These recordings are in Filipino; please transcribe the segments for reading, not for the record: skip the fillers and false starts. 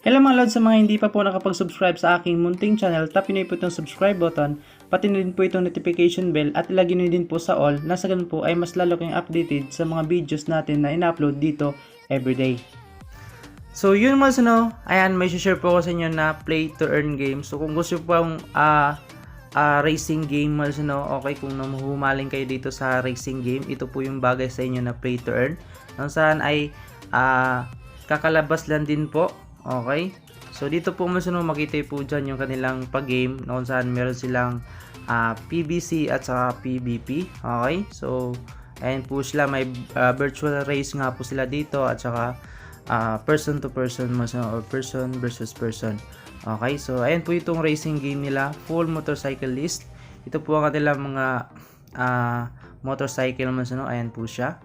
Hello mga lods, sa mga hindi pa po nakapag-subscribe sa aking munting channel, tap nyo po itong subscribe button, pati na din po itong notification bell at ilagay nyo din po sa all na sa ganun po ay mas lalo kayong updated sa mga videos natin na in-upload dito everyday. So yun mga no, ayan may share po ako sa inyo na play to earn game. So kung gusto po ang racing game mga no, okay, kung nahuhumaling kayo dito sa racing game, ito po yung bagay sa inyo na play to earn. Kung saan ay kakalabas lang din po. Okay, so dito po makita po dyan yung kanilang pag-game kung saan meron silang PVC at saka PVP. Okay, so ayan po sila, may virtual race nga po sila dito at saka person to person or person versus person. Okay, so ayan po itong racing game nila, full motorcycle list. Ito po ang kanilang mga motorcycle ayan po siya.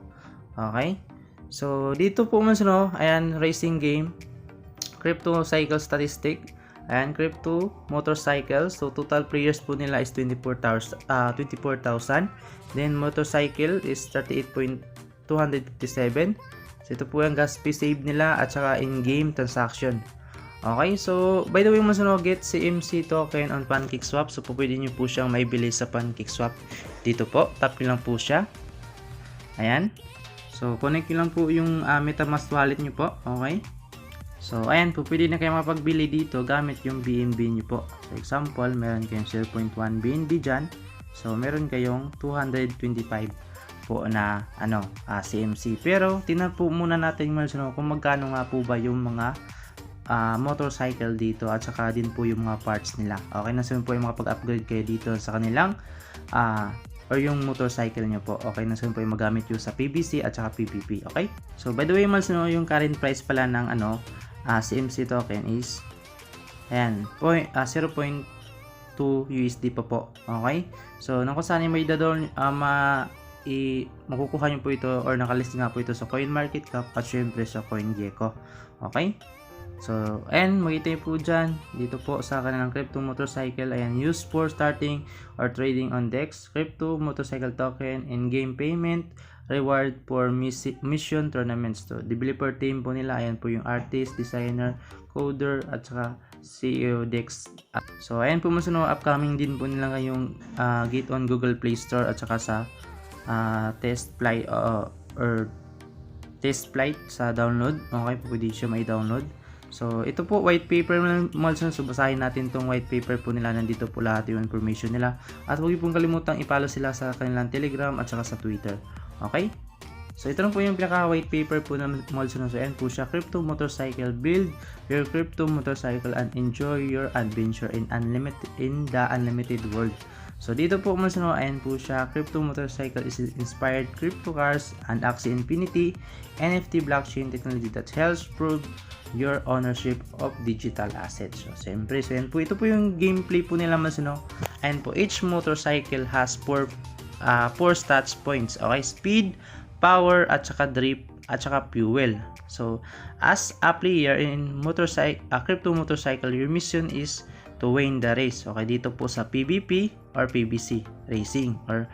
Okay, so dito po ayan racing game, Cryptomotorcycle statistic, and Crypto Motorcycle. So total players po nila is 24,000. Then motorcycle is 38,257. So ito po yung gas fee save nila at saka in-game transaction. Okay, so by the way get CMC token on PancakeSwap. So pwede nyo po siyang maibili sa PancakeSwap. Dito po, tap nyo lang po siya. Ayan. So connect nyo lang po yung MetaMask wallet nyo po. Okay. So, ayan po, pwede na kayo mapagbili dito gamit yung BNB nyo po. For example, meron kayong 0.1 BNB dyan. So, meron kayong 225 po na CMC. Pero, tingnan po muna natin kung magkano nga po ba yung mga motorcycle dito at saka din po yung mga parts nila. Okay, nasabi po yung mga pag-upgrade kayo dito sa kanilang or yung motorcycle nyo po. Okay, nasabi po yung magamit yung sa PVC at saka PVP. Okay, so by the way yung current price pala ng CMC token is ayan, 0.2 USD pa po. Okay, so kung saan may dadon makukuha nyo po ito or nakalist nga po ito sa CoinMarketCap at syempre sa CoinGecko. Okay, so ayan, makita nyo po dyan dito po sa kanilang Crypto Motorcycle. Ayan, used for starting or trading on DEX, Crypto Motorcycle token, in-game payment, reward for mission tournaments. To developer team po nila, ayan po yung artist, designer, coder at saka CEO Dex. So ayan po upcoming din po nila ngayong get on Google Play Store at saka sa test flight or test flight sa download. Okay po, pwede siya may download. So ito po white paper so basahin natin tong white paper po nila. Nandito po lahat yung information nila at huwag pong kalimutang i-follow sila sa kanilang Telegram at saka sa Twitter. Okay, so ito na po yung pinaka white paper po ng so ayan po siya, Crypto Motorcycle, build your crypto motorcycle and enjoy your adventure in the unlimited world. So dito po ayan po siya, Crypto Motorcycle is inspired crypto cars and Axie Infinity NFT blockchain technology that helps prove your ownership of digital assets. So siyempre, so ayan po, ito po yung gameplay po nila ayan po, each motorcycle has 4 stats points. Okay, speed, power at saka drift at saka fuel. So as a player in crypto motorcycle, your mission is to win the race. Okay, dito po sa PVP or PVC racing or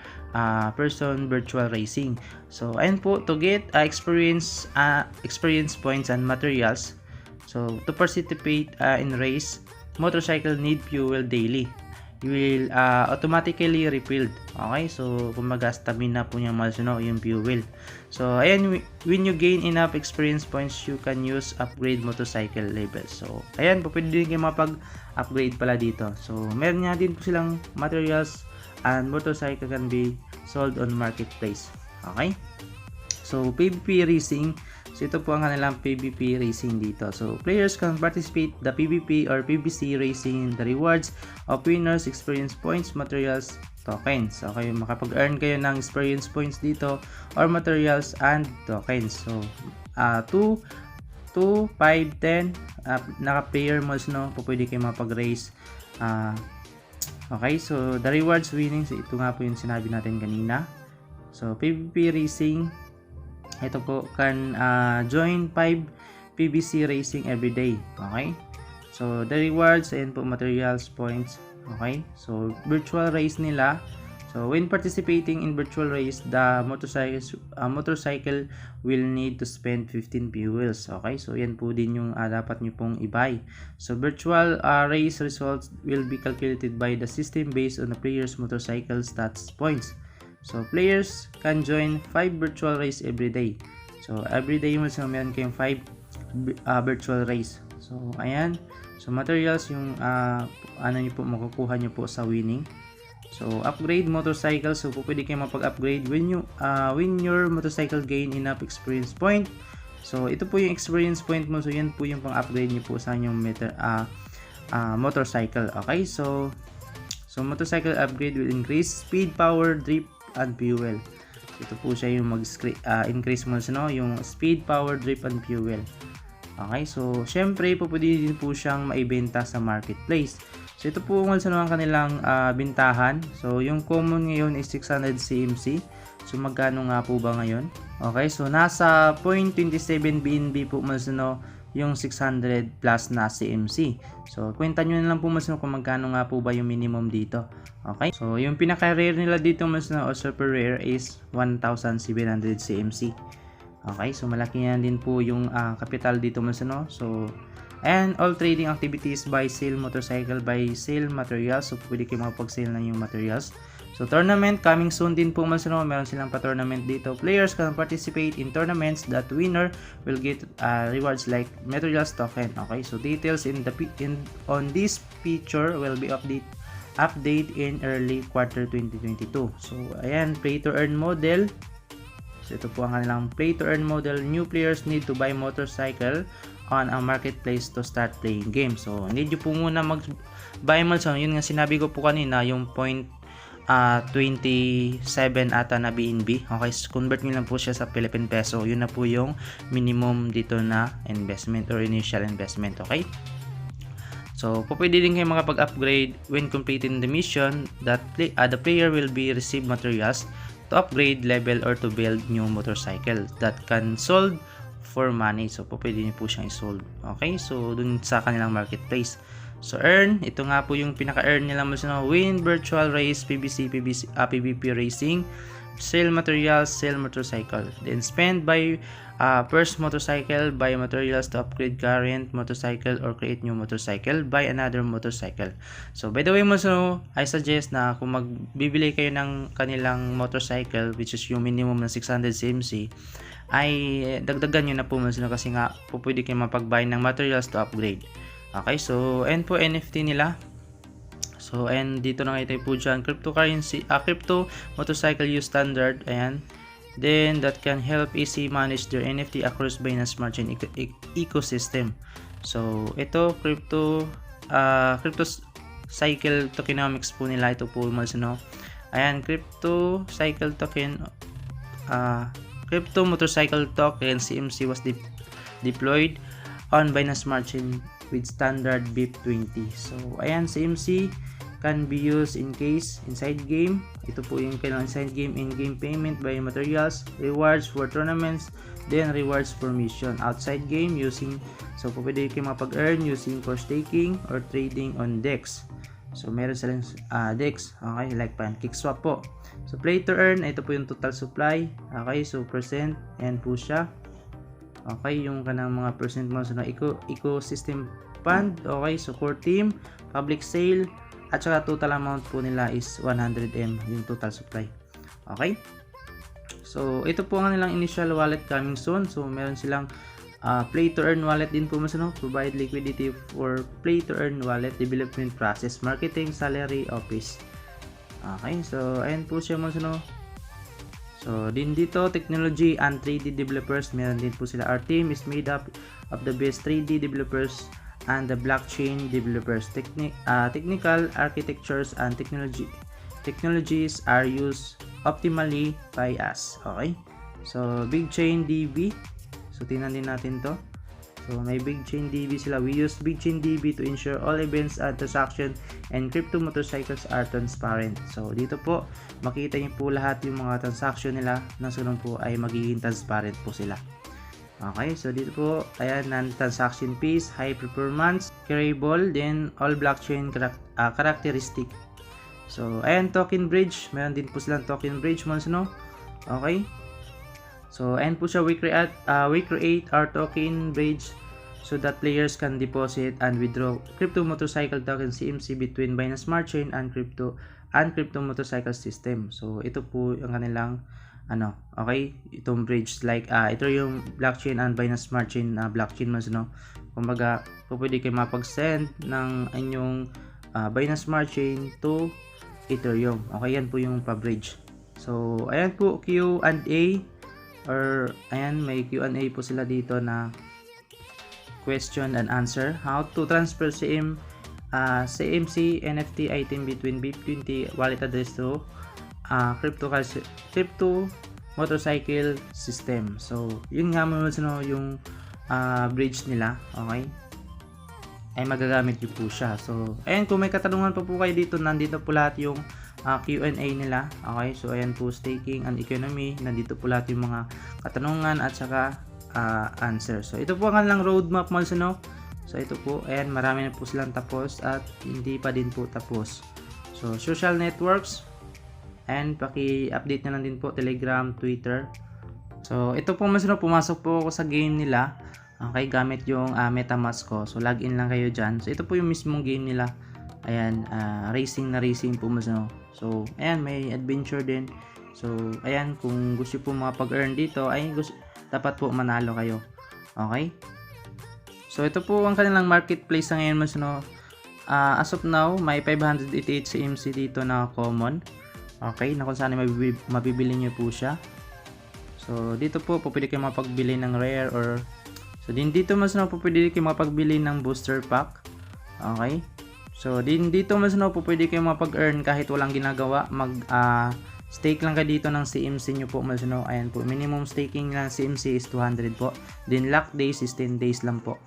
person virtual racing. So ayan po, to get experience points and materials. So to participate in race, motorcycle need fuel daily. You will automatically refilled. Okay, so kumaga stamina po niya yung fuel. So ayan, when you gain enough experience points, you can use upgrade motorcycle levels. So ayan po, pwede din kayo mapag-upgrade pala dito. So meron nga din po silang materials and motorcycle can be sold on marketplace. Okay, so PvP racing. So ito po ang kanilang PvP racing dito. So players can participate the PvP or PvC racing. The rewards of winners, experience points, materials, tokens. So kayo makapag-earn kayo ng experience points dito or materials and tokens. So 2, 5, 10 naka-player modes pwede kayo mapag-race. Okay, so the rewards winnings, ito nga po yung sinabi natin kanina. So PvP racing, ito po, can join 5 PVC racing every day. Okay, so the rewards and po materials points. Okay, so virtual race nila, so So when participating in virtual race, the motorcycle will need to spend 15 fuels. Okay, so yan po din yung dapat nyo pong i-buy. So virtual race results will be calculated by the system based on the player's motorcycle stats points. So players can join 5 virtual race every day. So every day mo meron kayong 5 virtual race. So ayan. So materials yung ano nyo po makukuha nyo po sa winning. So upgrade motorcycle, so po pwede kayo mapag-upgrade when your motorcycle gain enough experience point. So ito po yung experience point mo, so yan po yung pang-upgrade niyo po sa inyong motorcycle. Okay, so motorcycle upgrade will increase speed, power, drip, and fuel. Ito po siya yung increase mo yung speed, power, drip, and fuel. Okay, so syempre po pwede din po siyang maibenta sa marketplace. So ito po ang kanilang bintahan. So yung common ngayon is 600 CMC. So magkano nga po ba ngayon? Okay, so nasa 0.27 BNB po yung 600 plus na CMC. So kwenta nyo na lang po kung magkano nga po ba yung minimum dito. Okay, so yung pinaka-rare nila dito o super rare is 1,700 CMC. Okay, so malaki yan din po yung capital dito so and all trading activities by sale motorcycle, by sale materials. So pwede kayo makapag-sale na yung materials. So tournament coming soon din po meron silang pa-tournament dito. Players can participate in tournaments that winner will get rewards like materials token. Okay, so details on this feature will be update in early quarter 2022. So ayan, play to earn model. So ito po ang kanilang play to earn model. New players need to buy motorcycle on a marketplace to start playing games. So need nyo po muna mag-buy mo. So yun nga sinabi ko po kanina, yung 0.27 ata na BNB. Okay, so convert nyo lang po siya sa Philippine Peso. Yun na po yung minimum dito na investment or initial investment. Okay, so pwede din kayo makapag-upgrade when completing the mission that the player will be receive materials to upgrade level or to build new motorcycle that can sold for money. So pwede niyo po siyang i-sold. Okay, so dun sa kanilang marketplace. So earn, ito nga po yung pinaka-earn nila win virtual race, PVP racing, sell materials, sell motorcycle. Then spend by first motorcycle, buy materials to upgrade current motorcycle or create new motorcycle, buy another motorcycle. So by the way I suggest na kung magbibili kayo ng kanilang motorcycle, which is yung minimum na 600 CMC, ay dagdagan nyo na po kasi nga po pwede kayo mapag-buy ng materials to upgrade. Okay, so and po NFT nila. So and dito na kayo po dyan, cryptocurrency, crypto motorcycle use standard, ayan. Then that can help easy manage their NFT across Binance Smart Chain ecosystem. So ito crypto cycle tokenomics po nila, ito po ayan, crypto cycle token, crypto motorcycle token CMC was deployed on Binance Smart Chain with standard BIP20. So ayan, CMC can be used in case inside game. Ito po yung kailangan inside game, in-game payment by materials, rewards for tournaments, then rewards for mission. Outside game using, so pwede kayo mapag-earn using for staking or trading on DEX. So meron silang DEX, okay, like PancakeSwap po. So play to earn, ito po yung total supply. Okay, so percent, and po siya. Okay, yung kanang mga percent mo sa ecosystem fund. Okay, so core team, public sale, at saka total amount po nila is 100M yung total supply. Okay, so ito po ang nilang initial wallet coming soon. So meron silang play to earn wallet din po provide liquidity for play to earn wallet development process, marketing, salary, office. Okay, so ayan po siya So din dito technology and 3D developers, meron din po sila. Our team is made up of the best 3D developers and the blockchain developers. Technical architectures and technologies are used optimally by us. Okay, so big chain DB, so tingnan din natin to. So may big chain DB sila. We use big chain DB to ensure all events and transactions and crypto motorcycles are transparent. So dito po makita niyo po lahat yung mga transaction nila na sunod po ay magiging transparent po sila. Okay, so dito po, ayan, non-transaction fees, high performance, curable, then all blockchain characteristic. So, ayan, token bridge. Meron din po silang token bridge mga no. Okay. So, ayan po siya, we create our token bridge so that players can deposit and withdraw Cryptomotorcycle token CMC between Binance Smart Chain and Cryptomotorcycle system. So, ito po yung kanilang okay, itong bridge like ito yung blockchain and Binance Smart Chain blockchain mas no. Kumbaga, pwede kayo mapag-send ng inyong Binance Smart Chain to Ethereum. Okay, yan po yung pa-bridge. So, ayan po Q&A or ayan, may Q&A po sila dito na question and answer. How to transfer CMC NFT item between BIP20 wallet address to crypto motorcycle system. So, yun nga mo yung bridge nila. Okay? Ay magagamit nyo po siya. So, ayan, kung may katanungan pa po kayo dito, nandito po lahat yung Q&A nila. Okay? So, ayan po, staking and economy. Nandito po lahat yung mga katanungan at saka answer. So, ito po ang kanilang roadmap mga no. So, ito po, ayan, marami na po silang tapos at hindi pa din po tapos. So, social networks. And paki-update na lang din po Telegram, Twitter. So, ito po mas no, pumasok po ako sa game nila. Okay, gamit yung MetaMask ko. So, login lang kayo dyan. So, ito po yung mismong game nila. Ayan, racing na racing po mas no. So, ayan, may adventure din. So, ayan, kung gusto po makapag-earn dito, ay dapat po manalo kayo. Okay? So, ito po ang kanilang marketplace na ngayon mas no. As of now, may 588 CMC dito na common. Okay, na kung saan mabibili nyo po siya. So, dito po, pwede kayo mapagbili ng rare or so, din dito mas no, pwede kayo mapagbili ng booster pack. Okay? So, din dito mas no, pwede kayo mapag-earn kahit walang ginagawa. Stake lang kayo dito ng CMC nyo po mas no. Ayan po, minimum staking ng CMC is 200 po. Then, lock days is 10 days lang po.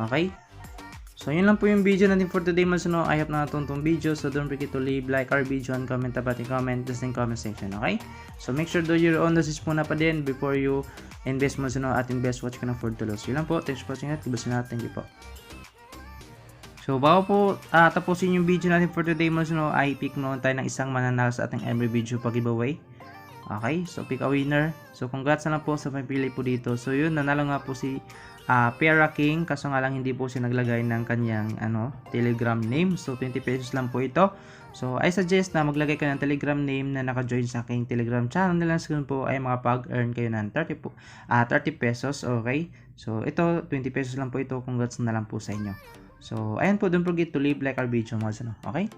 Okay? So, yun lang po yung video natin for today mas no. I hope na natuntong video. So, don't forget to leave like our video and comment about the comment just in comment section. Okay? So, make sure do your own research muna pa din before you invest mas no at invest what you can afford to lose. Yun lang po. Thanks for watching at kibasin natin. Thank you po. So, bago po tapusin yung video natin for today mas no, ay pick muna tayo ng isang mananalo sa ating every video pa giveaway. Okay? So, pick a winner. So, congrats na lang po sa pipili po dito. So, yun, nanalo nga po si Pera King, kaso nga lang hindi po siya naglagay ng kanyang Telegram name. So 20 pesos lang po ito. So I suggest na maglagay ka ng Telegram name na naka-join sa aking Telegram channel nila. So po ay makapag-earn kayo ng 30 pesos. Okay? So ito 20 pesos lang po ito. Congrats na lang po sa inyo. So ayan po, don't forget to leave like our video mga. Okay?